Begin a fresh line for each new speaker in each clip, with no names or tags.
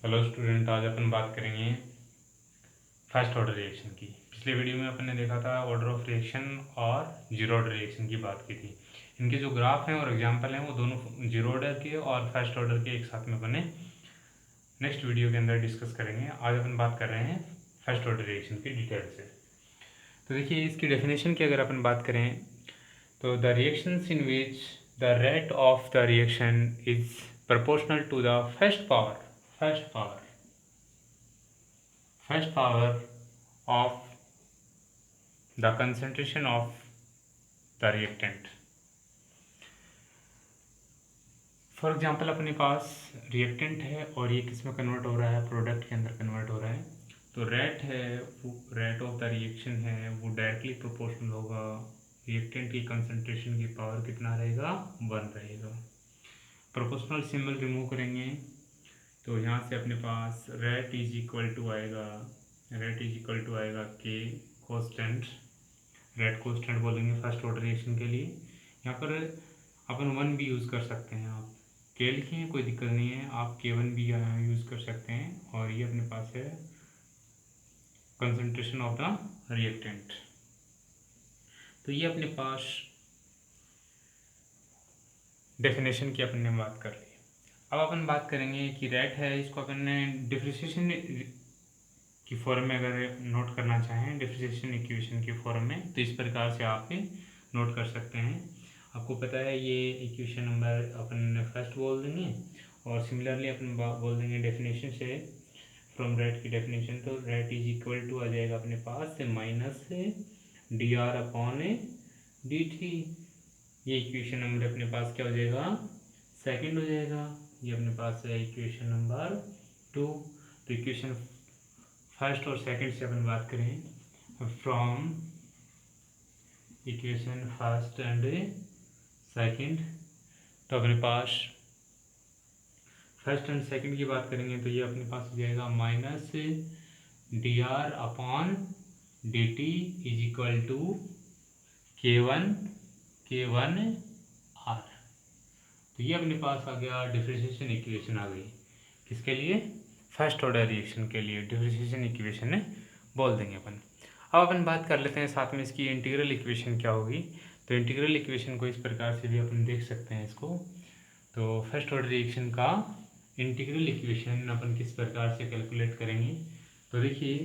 Hello student, आज अपन बात करेंगे फर्स्ट ऑर्डर रिएक्शन की। पिछले वीडियो में अपन ने देखा था ऑर्डर ऑफ रिएक्शन और जीरो ऑर्डर रिएक्शन की बात की थी। इनके जो ग्राफ हैं और एग्जांपल हैं वो दोनों जीरो ऑर्डर के और फर्स्ट ऑर्डर के एक साथ में अपन ने नेक्स्ट वीडियो के अंदर डिस्कस करेंगे। आज अपन बात कर रहे हैं फर्स्ट ऑर्डर रिएक्शन की डिटेल से। तो देखिए, इसकी डेफिनेशन की अगर अपन बात करें तो the reactions in which the rate of the reaction is proportional to the first power of the concentration of the reactant। For example अपने पास रिएक्टेंट है और ये किस में कन्वर्ट हो रहा है, प्रोडक्ट के अंदर कन्वर्ट हो रहा है। तो रेट है, वो रेट ऑफ द रिएक्शन है, वो डायरेक्टली प्रोपोर्शनल होगा रिएक्टेंट की कंसंट्रेशन की पावर कितना रहेगा, 1 रहेगा। प्रोपोर्शनल सिंबल रिमूव करेंगे तो यहाँ से अपने पास रेट इज इक्वल टू आएगा के कॉन्स्टेंट, रेट कॉन्स्टेंट बोलेंगे फर्स्ट ऑर्डर रिएक्शन के लिए। यहाँ पर अपन 1 भी यूज़ कर सकते हैं, आप के लिखें कोई दिक्कत नहीं है, आप K1 भी यूज़ कर सकते हैं। और ये अपने पास है कंसंट्रेशन ऑफ द रिएक्टेंट। तो ये अपने पास डेफिनेशन की अपन ने बात कर ली। अब अपन बात करेंगे कि रेट है, इसको अपन ने डिफरेंशिएशन की फॉर्म में अगर नोट करना चाहें, डिफरेंशिएशन इक्वेशन की फॉर्म में, तो इस प्रकार से आप नोट कर सकते हैं। आपको पता है ये इक्वेशन नंबर अपन फर्स्ट बोल देंगे और सिमिलरली अपन बोल देंगे डेफिनेशन से, फ्रॉम रेट की डेफिनेशन। तो रेट इज इक्वल टू आ जाएगा अपने पास से minus D R upon D T. ये इक्वेशन नंबर अपने पास क्या हो जाएगा, सेकंड हो जाएगा। ये अपने पास है इक्वेशन नंबर 2। तो इक्वेशन फर्स्ट और सेकंड से अपन बात करें, from equation first and second, तो अपने पास फर्स्ट एंड सेकंड की बात करेंगे तो ये अपने पास हो जाएगा minus D R upon D T is equal to K one R. तो ये अपने पास आ गया डिफरेंशिएशन इक्वेशन आ गई, किसके लिए, फर्स्ट ऑर्डर रिएक्शन के लिए डिफरेंशिएशन इक्वेशन बोल देंगे अपन। अब अपन बात कर लेते हैं साथ में इसकी इंटीग्रल इक्वेशन क्या होगी। तो इंटीग्रल इक्वेशन को इस प्रकार से भी अपन देख सकते हैं इसको। तो फर्स्ट ऑर्डर रिएक्शन का इंटीग्रल इक्वेशन अपन किस प्रकार से कैलकुलेट करेंगे, तो देखिए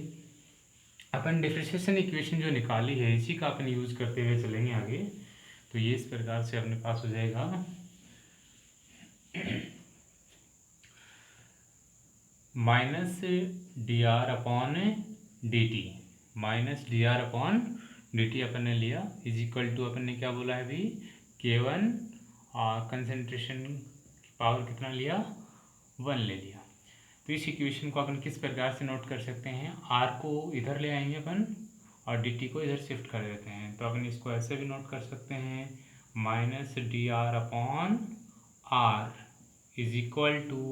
अपन डिफरेंशिएशन इक्वेशन जो निकाली है इसी का अपन यूज़ करते हुए चलेंगे आगे। तो ये इस प्रकार से अपने पास हो जाएगा minus D R upon D T, minus D R upon D T अपन ने लिया, इज इक्वल टू अपन ने क्या बोला है अभी, K1 कंसंट्रेशन की पावर कितना लिया, 1 ले लिया। तो इस इक्वेशन को अपन किस प्रकार से नोट कर सकते हैं, R को इधर ले आएंगे अपन और dt को इधर शिफ्ट कर देते हैं। तो अपन इसको ऐसे भी नोट कर सकते हैं, minus D R upon R is equal to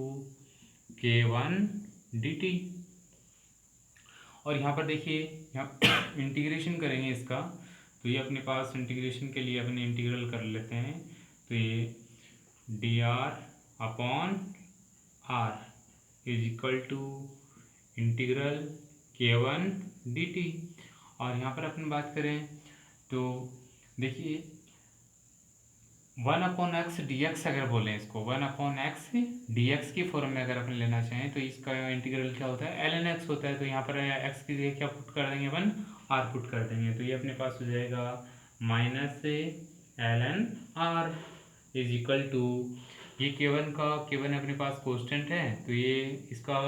K1 dt। और यहाँ पर देखिए, यहाँ इंटीग्रेशन करेंगे इसका, तो ये अपने पास इंटीग्रेशन के लिए अपने इंटीग्रल कर लेते हैं। तो ये D R upon R is equal to integral K1 dt। और यहाँ पर अपन बात करें तो देखिए 1/x dx अगर बोलें इसको, 1/x dx की फॉर्म में अगर अपन लेना चाहें तो इसका इंटीग्रल क्या होता है, ln x होता है। तो यहाँ पर x की जगह क्या पुट कर देंगे अपन, r पुट कर देंगे। तो ये अपने पास हो जाएगा minus ln r is equal to, ये K1 अपने पास कोस्टेंट है, तो ये इसका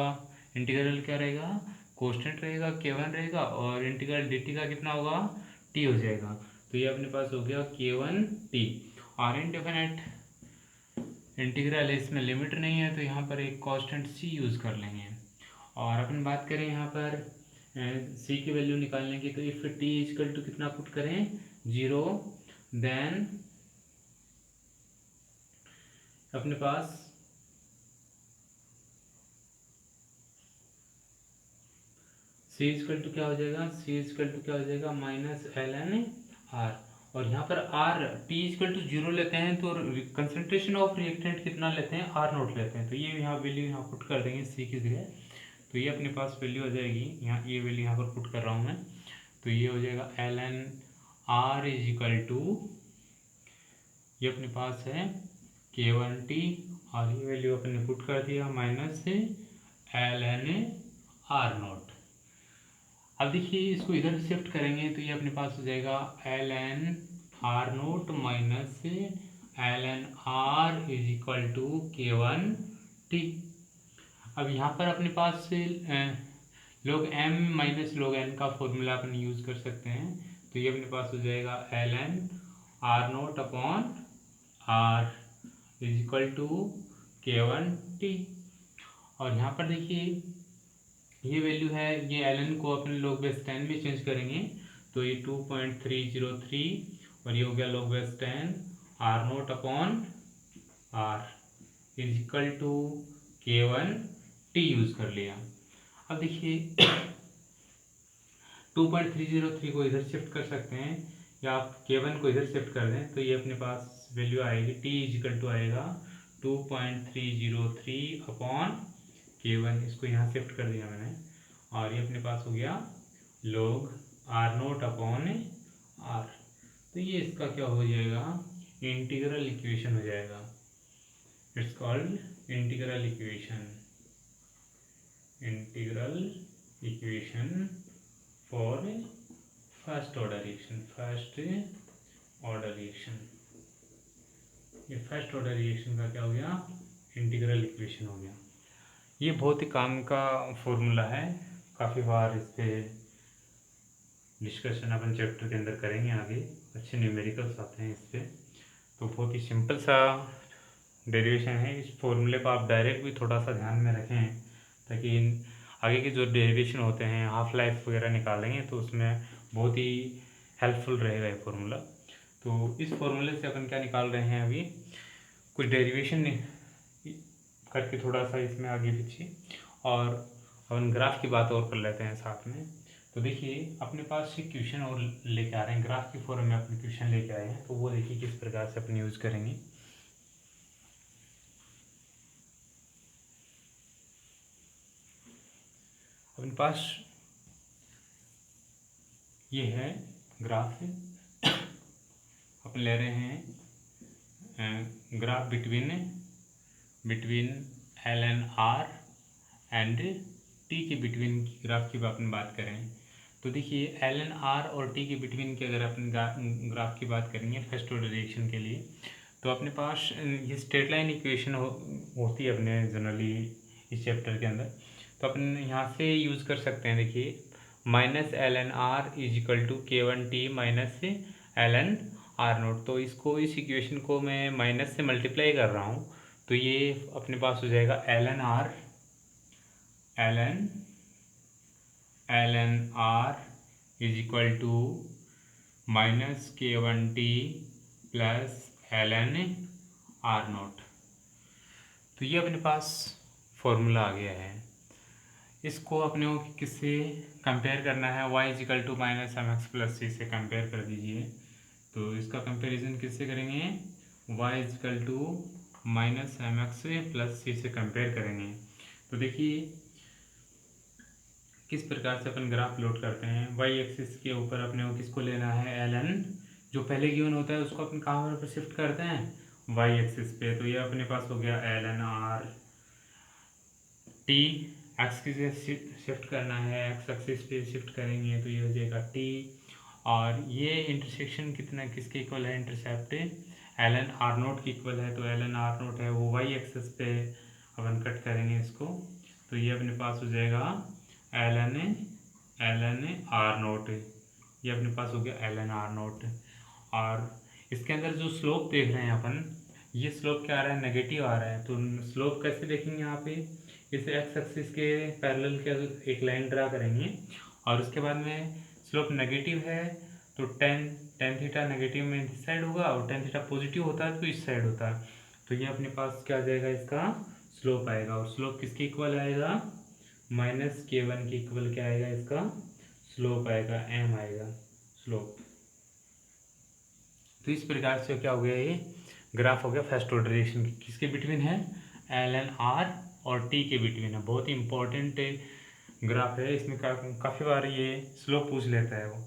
इंटीग्रल क्या रहेगा, कोस्टेंट रहेगा, K1 रहेगा, और इंटीग्रल dt का कितना होगा, t हो जाएगा। तो ये अपने पास हो गया K1 t। और इनडेफिनेट इंटीग्रल है, इसमें लिमिट नहीं है, तो यहाँ पर एक कांस्टेंट c यूज़ कर लेंगे। और अपन बात करें यहाँ पर c की वैल्यू निकालने की, तो इफ t इक्वल टू कितना पुट करें, 0, देन अपने पास c इक्वल टू क्या हो जाएगा, माइनस ln r। और यहाँ पर आर टी इक्वल टू 0 लेते हैं तो कंसंट्रेशन ऑफ रिएक्टेंट कितना लेते हैं, आर नोट लेते हैं। तो ये यहाँ वैल्यू यहाँ पुट कर देंगे सी की जगह। तो ये अपने पास वैल्यू हो जाएगी, यहाँ ये वैल्यू यहाँ पर पुट कर रहा हूँ मैं। तो ये हो जाएगा L N R is equal to, ये अपने पास है K1T और ये वैल्यू अपने पुट कर दिया माइनस से एल एन आर नोट। अब देखिए इसको इधर शिफ्ट करेंगे तो ये अपने पास हो जाएगा L N R naught minus L N R is equal to K1T। अब यहाँ पर अपने पास से log m माइनस log n का फॉर्मूला अपन यूज़ कर सकते हैं। तो ये अपने पास हो जाएगा L N R naught upon R is equal to K1T। और यहाँ पर देखिए ये वैल्यू है, ये एल एन को अपने log बेस 10 में चेंज करेंगे तो ये 2.303 और ये हो गया log base 10 R naught upon R is equal to K1T use कर लिया। अब देखिए 2.303 को इधर शिफ्ट कर सकते हैं या आप K1 को इधर शिफ्ट कर दें तो ये अपने पास वैल्यू आएगी T इज इक्वल टू आएगा 2.303 अपॉन K1। इसको यहाँ शिफ्ट कर दिया मैंने और ये अपने पास हो गया log R naught upon R. तो ये इसका क्या हो जाएगा, इंटीग्रल इक्वेशन हो जाएगा। It's called integral equation, integral equation for first order reaction, first order reaction. ये फर्स्ट ऑर्डर रिएक्शन का क्या हो गया, इंटीग्रल इक्वेशन हो गया। ये बहुत ही काम का फॉर्मूला है, काफ़ी बार इस पर डिस्कशन अपन चैप्टर के अंदर करेंगे आगे, अच्छे न्यूमेरिकल्स आते हैं इस पर। तो बहुत ही सिंपल सा डेरिवेशन है। इस फॉर्मूले को आप डायरेक्ट भी थोड़ा सा ध्यान में रखें ताकि आगे के जो डेरिवेशन होते हैं हाफ लाइफ वगैरह निकालेंगे तो उसमें बहुत ही हेल्पफुल रहेगा ये फॉर्मूला। तो इस फॉर्मूले से अपन क्या निकाल रहे हैं, अभी कुछ डेरिवेशन करके थोड़ा सा इसमें आगे पीछे, और अपन ग्राफ की बात और कर लेते हैं साथ में। तो देखिए अपने पास से क्वेश्चन और लेके आ रहे हैं, ग्राफ की फॉर्म में अपने क्वेश्चन लेके आए हैं। तो वो देखिए किस प्रकार से अपन यूज़ करेंगे। अपने पास ये है ग्राफ है, अपन ले रहे हैं graph between L N R and T के बिटवीन की ग्राफ की अपन बात करें तो देखिए एल एन आर और टी के बिटवीन की अगर अपन ग्राफ की बात करेंगे फर्स्ट ऑर्डर रिएक्शन के लिए, तो अपने पास ये स्ट्रेट लाइन इक्वेशन होती है अपने जनरली इस चैप्टर के अंदर। तो अपन यहाँ से यूज़ कर सकते हैं, देखिए minus L N R is equal to K1T minus L N R naught. तो इसको, इस इक्वेशन को मैं माइनस से मल्टीप्लाई कर रहा हूँ तो ये अपने पास हो जाएगा L N R is equal to minus K1T plus L N R naught. तो ये अपने पास फॉर्मूला आ गया है। इसको अपने को किससे कंपेयर करना है, y is equal to minus M X plus C से कंपेयर कर दीजिए। तो इसका कंपेरिजन किससे करेंगे, y is equal to minus M X plus C से कंपेयर करेंगे। तो देखिए किस प्रकार से अपन ग्राफ प्लॉट करते हैं। y एक्सिस के ऊपर अपने को किसको लेना है, एल एन, जो पहले गिवन होता है उसको अपन कहाँ पर शिफ्ट करते हैं, y एक्सिस पे। तो ये अपने पास हो गया L N R T, X की शिफ्ट करना है, एक्स एक्सिस पे शिफ्ट करेंगे तो ये हो जाएगा टी। और ये इंटरसेक्शन कितना किसके इक्वल है, intercept L N R naught की इक्वल है। तो एल एन आर नोट है वो वाई एक्सिस पे अपन कट करेंगे इसको। तो ये अपने पास हो जाएगा एल एन आर नोट, ये अपने पास हो गया एल एन आर नोट। और इसके अंदर जो स्लोप देख रहे हैं अपन, ये स्लोप क्या आ रहा है, नेगेटिव आ रहा है। तो स्लोप कैसे देखेंगे, यहाँ पे इस एक्स एक्सिस के पैरेलल के एक लाइन ड्रा करेंगे और उसके बाद में स्लोप नेगेटिव है तो टेन थीटा नेगेटिव में इस साइड होगा और टेन थीटा पॉजिटिव होता है तो इस साइड होता है। तो ये अपने पास क्या आ जाएगा, इसका स्लोप आएगा। और स्लोप किसके इक्वल आएगा, माइनस K1 के इक्वल क्या आएगा, इसका स्लोप आएगा, m आएगा स्लोप। तो इस प्रकार से क्या हो गया, ये ग्राफ हो गया फर्स्ट ऑर्डर रिएक्शन किसके बिटवीन है, एल एन आर और टी के बिटवीन है। बहुत ही इंपॉर्टेंट ग्राफ है, इसमें काफ़ी बार ये स्लोप पूछ लेता है वो।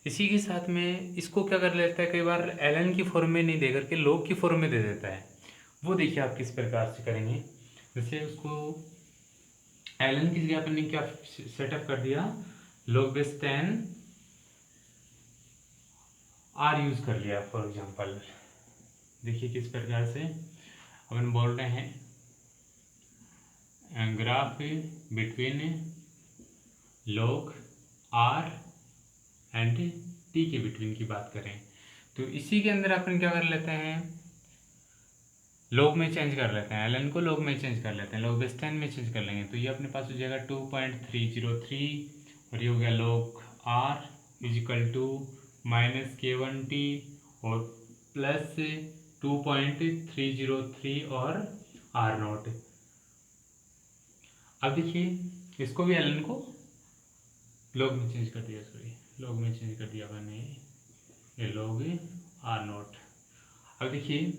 इसी के साथ में इसको क्या कर लेता है, कई बार एल एन की फॉर्म में नहीं दे करके लॉग की फॉर्म में दे देता है। वो देखिए आप किस प्रकार से करेंगे। जैसे उसको एल एन की जगह अपन ने क्या सेटअप कर दिया, log बेस 10 आर यूज कर लिया फॉर एग्जांपल। देखिए किस प्रकार से अपन बोल रहे हैं, graph between log R and T के बिटवीन की बात करें तो इसी के अंदर अपन क्या कर लेते हैं, log में चेंज कर लेते हैं, ln को log में चेंज कर लेते हैं, log बेस 10 में चेंज कर लेंगे। तो ये अपने पास हो जाएगा 2.303 और ये हो गया log r is equal to -k1t और प्लस 2.303 और r नॉट। अब देखिए इसको भी ln को log में चेंज कर दिया, log में चेंज कर दिया मैंने, ये log r नॉट। अब देखिए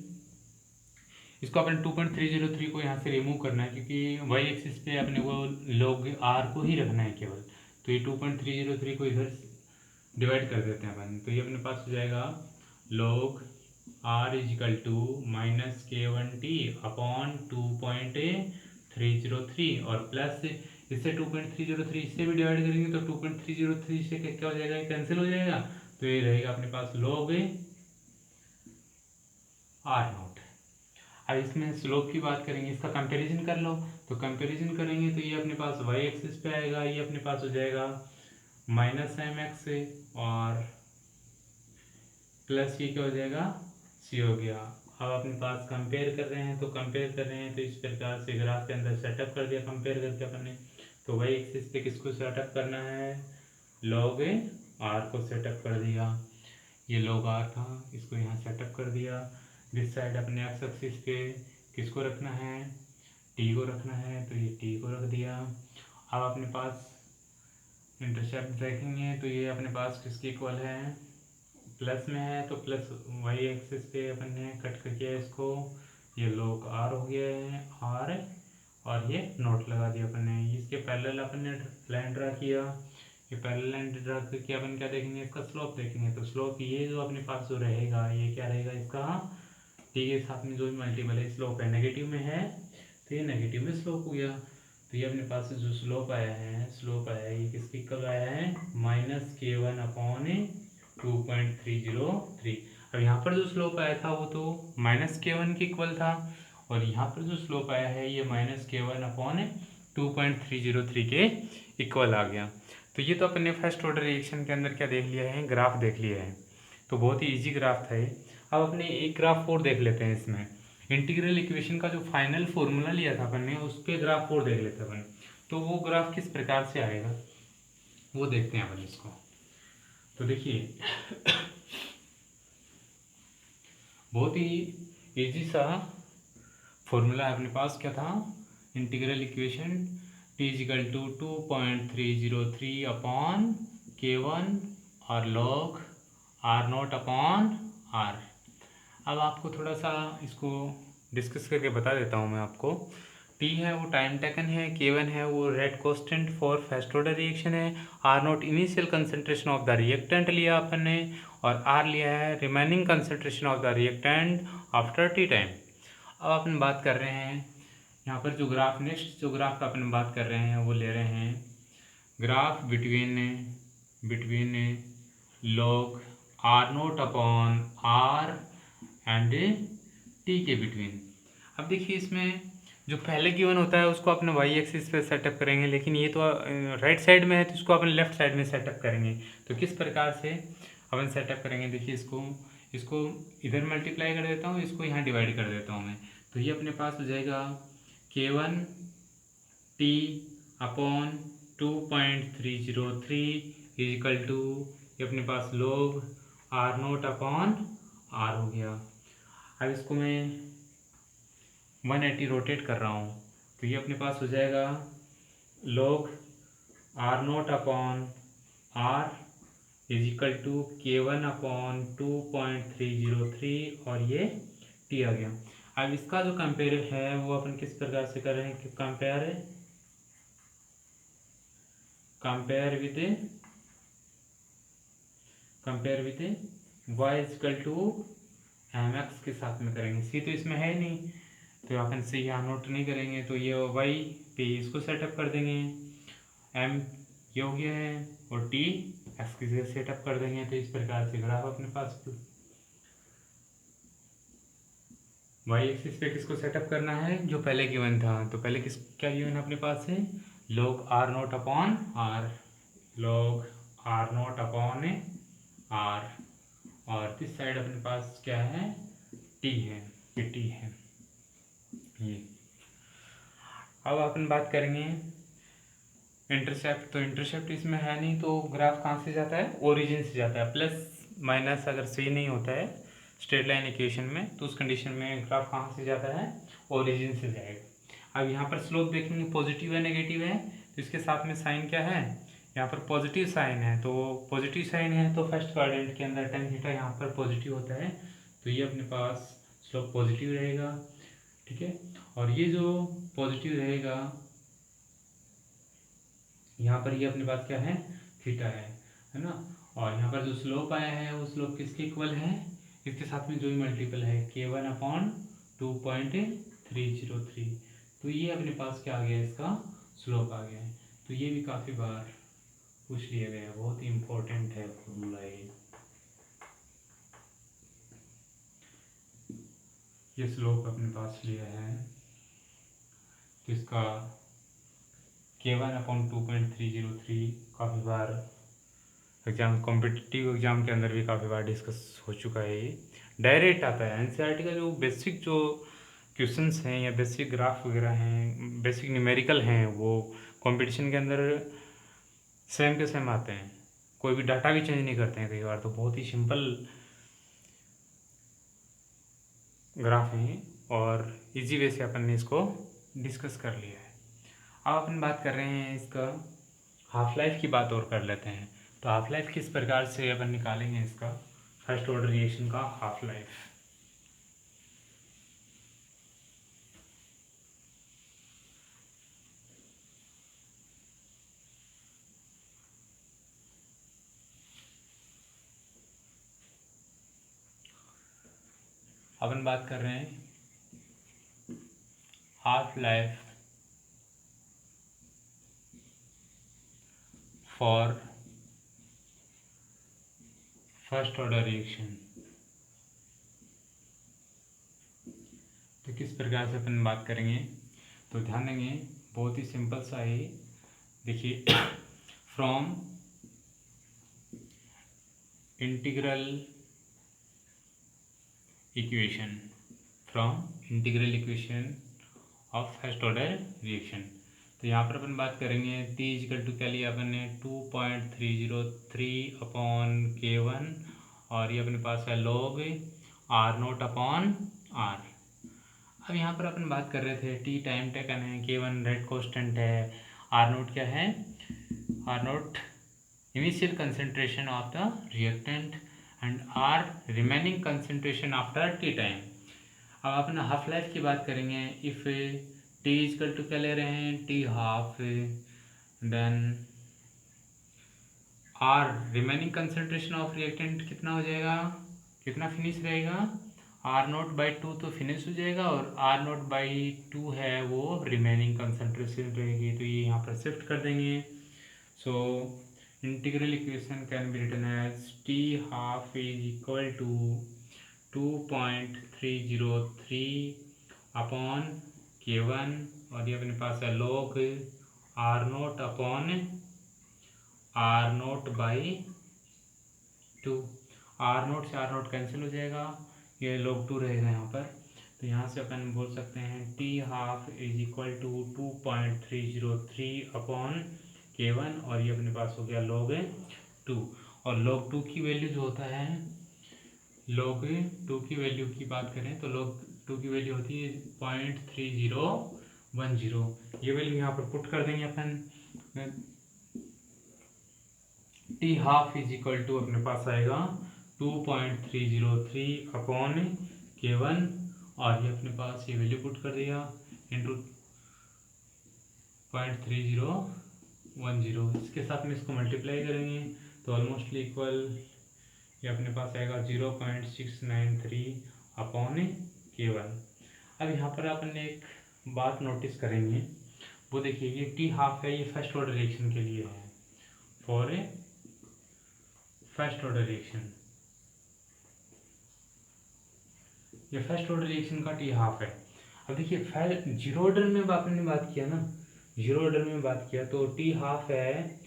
इसको अपन 2.303 को यहाँ से रिमूव करना है क्योंकि वाई एक्सिस पे अपने को log r को ही रखना है केवल। तो ये 2.303 को इधर डिवाइड कर देते हैं अपन, तो ये अपने पास हो जाएगा log r is equal to -k1t upon 2.303 और प्लस इससे 2.303 इससे भी डिवाइड करेंगे तो 2.303 से क्या हो जाएगा, कैंसिल हो जाएगा। तो ये रहेगा अपने पास log r नॉट। अब इसमें स्लोप की बात करेंगे, इसका कंपैरिजन कर लो, तो कंपैरिजन करेंगे तो ये अपने पास वाई एक्सिस पे आएगा, ये अपने पास हो जाएगा -mx और प्लस ये क्या हो जाएगा, सी हो गया। अब अपने पास कंपेयर कर रहे हैं, तो कंपेयर कर रहे हैं तो इस प्रकार से ग्राफ के अंदर सेटअप कर दिया कंपेयर करके अपन ने। तो वाई एक्सिस पे किसको सेटअप करना है, log r को सेटअप कर दिया, ये log r था, इसको यहाँ सेटअप कर दिया। दिस साइड अपने एक्स एक्सिस पे किसको रखना है, टी को रखना है, तो ये टी को रख दिया। अब अपने पास इंटरसेप्ट देखेंगे तो ये अपने पास किसके इक्वल है, प्लस में है, तो प्लस वाई एक्सिस पे अपन ने कट करके इसको, ये log r हो गया है r और ये नोट लगा दिया अपन ने। इसके पैरेलल अपन ने लाइन ड्रा किया, ये पैरेलल लाइन ड्रा करके अपन क्या देखेंगे, इसका स्लोप देखेंगे। तो स्लोप ये जो अपने पास जो रहेगा ये क्या रहेगा, इसका टी के साथ में जो भी मल्टीपल है स्लोप है, नेगेटिव में है तो ये नेगेटिव में स्लोप हो गया। तो ये अपने पास जो स्लोप आया है ये किसकी इक्वल आया है, -k1 अपॉन 2.303। अब यहाँ पर जो स्लोप आया था वो तो -k1 के इक्वल था और यहाँ पर जो स्लोप आया है ये -k1 अपॉन 2.303 के इक्वल आ गया। तो ये तो अपने फर्स्ट ऑर्डर रिएक्शन के अंदर क्या देख लिया है, ग्राफ देख लिया है। तो बहुत ही इजी ग्राफ था ये। अब अपने एक ग्राफ और देख लेते हैं, इसमें इंटीग्रल इक्वेशन का जो फाइनल फॉर्मूला लिया था अपन ने उस पर ग्राफ और देख लेते हैं अपन। तो वो ग्राफ किस प्रकार से आएगा वो देखते हैं अपन इसको। तो देखिए बहुत ही इजी सा फॉर्मूला है अपने पास, क्या था, integral equation t is equal to 2.303 upon k1 और log r naught upon r। अब आपको थोड़ा सा इसको डिस्कस करके बता देता हूँ मैं आपको। t है वो टाइम टेकन है, k1 है वो rate constant for first order reaction है, r not initial concentration of the reactant लिया अपन ने और r लिया है remaining concentration of the reactant after t time. अब अपन बात कर रहे हैं यहाँ पर जो ग्राफ, नेक्स्ट जो ग्राफ का अपन बात कर रहे हैं वो ले रहे हैं graph between log r naught upon r and t के बिटवीन। अब देखिए इसमें जो पहले गिवन होता है उसको अपने वाई एक्सिस पे सेटअप करेंगे, लेकिन ये तो राइट साइड में है तो इसको अपन लेफ्ट साइड में सेटअप करेंगे। तो किस प्रकार से अपन सेटअप करेंगे, देखिए इसको इधर मल्टीप्लाई कर देता हूँ, इसको यहाँ डिवाइड कर देता हूँ मैं। तो ये अपने पास हो जाएगा k1 t upon 2.303 is equal to ये अपने पास log r naught upon r हो गया। अब इसको मैं 180 रोटेट कर रहा हूँ तो ये अपने पास हो जाएगा log r naught upon r is equal to K1/2.303 और ये T आ गया। अब इसका जो कंपेयर है वो अपन किस प्रकार से कर रहे हैं कि compare with y is equal to mx के साथ में करेंगे। सी तो इसमें है नहीं तो अपन से यहाँ नोट नहीं करेंगे, तो ये y पे इसको सेटअप कर देंगे, m ये हो गया है और t x की जगह सेटअप कर देंगे। तो इस प्रकार से ग्राफ अपने पास y एक्सिस पे किसको सेटअप करना है जो पहले गिवन था, तो पहले क्या गिवन अपने पास है log r0 upon r, log r0 upon r, और इस साइड अपने पास क्या है t है, ये t है ये। अब अपन बात करेंगे इंटरसेप्ट, तो इंटरसेप्ट इसमें है नहीं तो ग्राफ कहाँ से जाता है, ओरिजिन से जाता है। प्लस माइनस अगर सही नहीं होता है स्ट्रेट लाइन इक्वेशन में तो उस कंडीशन में ग्राफ कहाँ से जाता है, ओरिजिन से जाएगा। अब यहाँ पर स्लोप देखेंगे पॉजिटिव है नेगेटिव है, तो इसके साथ में साइन क्या है, यहाँ पर पॉजिटिव साइन है, तो पॉजिटिव साइन है तो फर्स्ट क्वाड्रेंट के अंदर tan थीटा यहाँ पर पॉजिटिव होता है, तो ये अपने पास स्लोप पॉजिटिव रहेगा, ठीक है। और ये जो पॉजिटिव रहेगा यहाँ पर ये अपने पास क्या है थीटा है ना, और यहाँ पर जो स्लोप आया है वो स्लोप किसके इक्वल है, इसके साथ में जो ही मल्टीपल है K1/2.303, तो ये अपने पास क्या आ गया, इसका स्लोप आ गया है। तो ये भी काफ़ी बार पूछ लिया गया है, बहुत ही इम्पोर्टेंट है फॉर्मूला ये स्लोप अपने पास लिया है, तो इसका K1/2.303 काफ़ी बार एग्जाम कॉम्पिटिटिव एग्जाम के अंदर भी काफ़ी बार डिस्कस हो चुका है। ये डायरेक्ट आता है एनसीईआरटी का जो बेसिक जो क्वेश्चंस हैं या बेसिक ग्राफ वगैरह हैं, बेसिक न्यूमेरिकल हैं, वो कंपटीशन के अंदर सेम के सेम आते हैं, कोई भी डाटा भी चेंज नहीं करते हैं कई बार, तो बहुत ही सिंपल ग्राफ हैं और इजी वे से अपन ने इसको डिस्कस कर लिया है। अब अपन बात कर रहे हैं इसका हाफ लाइफ की बात और कर लेते हैं। तो हाफ लाइफ किस प्रकार से अपन निकालेंगे इसका फर्स्ट ऑर्डर रिएक्शन का हाफ लाइफ। अपन बात कर रहे हैं half life for first order reaction. तो किस प्रकार से अपन बात करेंगे, तो ध्यान देंगे बहुत ही सिंपल सा है। देखिए from integral equation of first order reaction, तो यहाँ पर अपन बात करेंगे t इजिकल टू क्या लिया अपन ने 2.303 अपॉन K1 और ये अपने पास है log r0 अपॉन r। अब यहाँ पर अपन बात कर रहे थे t टाइम टेकन है, K1 रेट कॉन्स्टेंट है, r0 क्या है, r0 initial concentration of the reactant and r remaining concentration after t time. अब अपन हाफ लाइफ की बात करेंगे, इफ़ t इजकल टू क्या ले रहे हैं t half, then r remaining concentration of reactant कितना हो जाएगा, कितना फिनिश रहेगा, r0/2 तो फिनिश हो जाएगा और r0/2 है वो रिमेनिंग कंसंट्रेशन रहेगी, तो ये यहाँ पर शिफ्ट कर देंगे। So integral equation can be written as t half is equal to 2.303 upon K1 और ये अपने पास है log r0 upon r0/2, r0 से r0 कैंसिल हो जाएगा, ये log 2 रहेगा यहाँ पर, तो यहाँ से अपन बोल सकते हैं t half is equal to 2.303 upon K1 और ये अपने पास हो गया log 2, और log 2 की वैल्यू जो होता है, log 2 की वैल्यू की बात करें तो log 2 की वैल्यू होती है 0.3010, ये वैल्यू यहाँ पर पुट कर देंगे अपन, T half is equal to अपने पास आएगा 2.303 अपॉन K1, और ये अपने पास ये वैल्यू पुट कर दिया इंटू 0.3010, इसके साथ में इसको मल्टीप्लाई करेंगे तो ऑलमोस्टली इक्वल ये अपने पास आएगा 0.693 अपॉन K1। अब यहाँ पर अपन एक बात नोटिस करेंगे, वो देखिए ये टी हाफ है, ये फर्स्ट ऑर्डर रिएक्शन के लिए है, for a first order reaction, ये फर्स्ट ऑर्डर रिएक्शन का टी हाफ है। अब देखिए जीरो ऑर्डर में आपने बात किया ना, जीरो ऑर्डर में बात किया तो टी हाफ है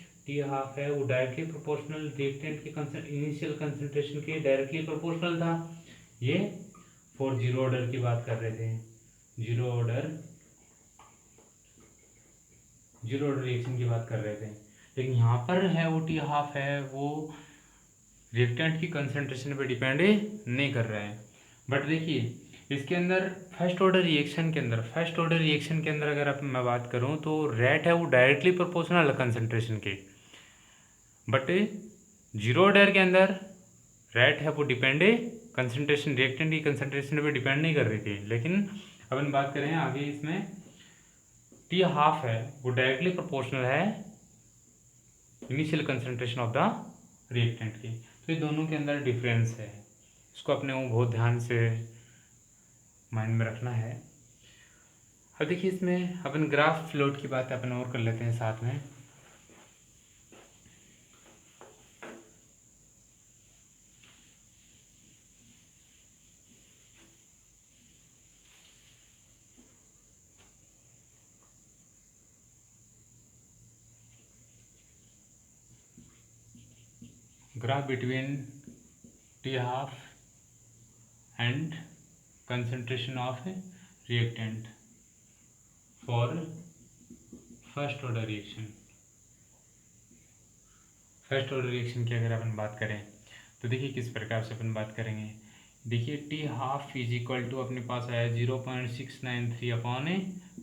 वो डायरेक्टली प्रोपोर्शनल रिएक्टेंट के इनिशियल कंसंट्रेशन के डायरेक्टली प्रोपोर्शनल था। ये फॉर जीरो ऑर्डर की बात कर रहे थे, जीरो ऑर्डर रिएक्शन की बात कर रहे थे, लेकिन यहाँ पर है वो टी हाफ है वो रिएक्टेंट की कंसंट्रेशन पे डिपेंड नहीं कर रहा है। बट देखिए इसके अंदर फर्स्ट ऑर्डर रिएक्शन के अंदर अगर आप मैं बात करूँ तो रेट है वो डायरेक्टली प्रोपोर्शनल है कंसंट्रेशन के, बट जीरो ऑर्डर के अंदर रेट है वो डिपेंड कंसंट्रेशन रिएक्टेंट की कंसंट्रेशन पे डिपेंड नहीं कर रही थी। लेकिन अपन बात करें आगे, इसमें टी हाफ है वो डायरेक्टली प्रोपोर्शनल है initial concentration of the reactant की। तो ये दोनों के अंदर डिफरेंस है, इसको अपने को बहुत ध्यान से माइंड में रखना है। अब देखिए इसमें अपन ग्राफ फ्लोट की बात अपन और कर लेते हैं साथ में। Graph between T half and concentration of reactant for first order reaction. First order reaction की अगर अपन बात करें तो देखिए किस प्रकार से अपन बात करेंगे। देखिए T half is equal to अपने पास आया 0.693 अपॉन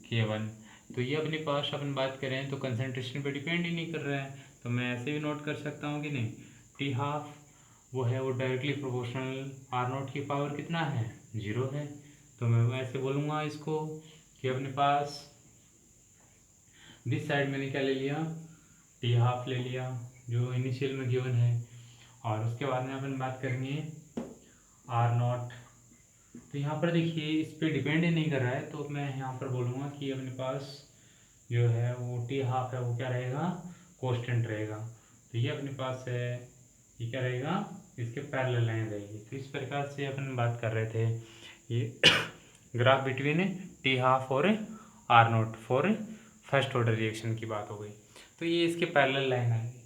K1, तो ये अपने पास अपन बात करें तो कंसंट्रेशन पे डिपेंड ही नहीं कर रहा है, तो मैं ऐसे भी नोट कर सकता हूँ कि नहीं, टी हाफ वो है वो डायरेक्टली प्रोपोर्शनल आर नोट की पावर कितना है, 0 है। तो मैं ऐसे बोलूँगा इसको कि अपने पास दिस साइड मैंने क्या ले लिया, टी हाफ ले लिया जो इनिशियल में गिवन है, और उसके बाद में अपन बात करेंगे आर नॉट। तो यहाँ पर देखिए इस पर डिपेंड ही नहीं कर रहा है, तो मैं यहाँ पर बोलूँगा कि अपने पास जो है वो टी हाफ है वो क्या रहेगा, कांस्टेंट रहेगा। तो ये अपने पास है ये क्या रहेगा, इसके पैरेलल लाइन रहेगी। तो इस प्रकार से अपन बात कर रहे थे ये ग्राफ बिटवीन टी हाफ और R naught for first order reaction की बात हो गई। तो ये इसके पैरेलल लाइन आएगी,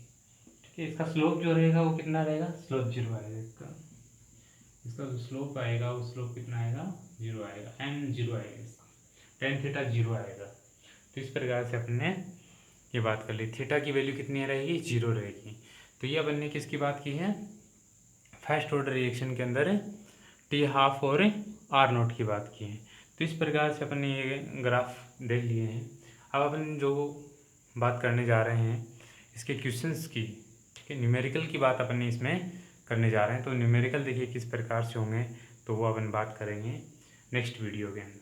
ठीक है। इसका स्लोप जो रहेगा वो कितना रहेगा, स्लोप 0 आएगा। इसका जो स्लोप आएगा वो स्लोप कितना आएगा, 0 आएगा, n 0 आएगा, इसका टेन थीटा 0 आएगा। तो इस प्रकार से अपन ने ये बात कर ली, थीटा की वैल्यू कितनी रहेगी, 0 रहेगी। तो ये अपन ने किसकी बात की है, फर्स्ट ऑर्डर रिएक्शन के अंदर टी हाफ और आर नोट की बात की है। तो इस प्रकार से अपन ने ये ग्राफ देख लिए हैं। अब अपन जो बात करने जा रहे हैं इसके क्वेश्चंस की, ठीक है, न्यूमेरिकल की बात अपन ने इसमें करने जा रहे हैं। तो न्यूमेरिकल देखिए किस प्रकार से होंगे, तो वो अपन बात करेंगे नेक्स्ट वीडियो के अंदर।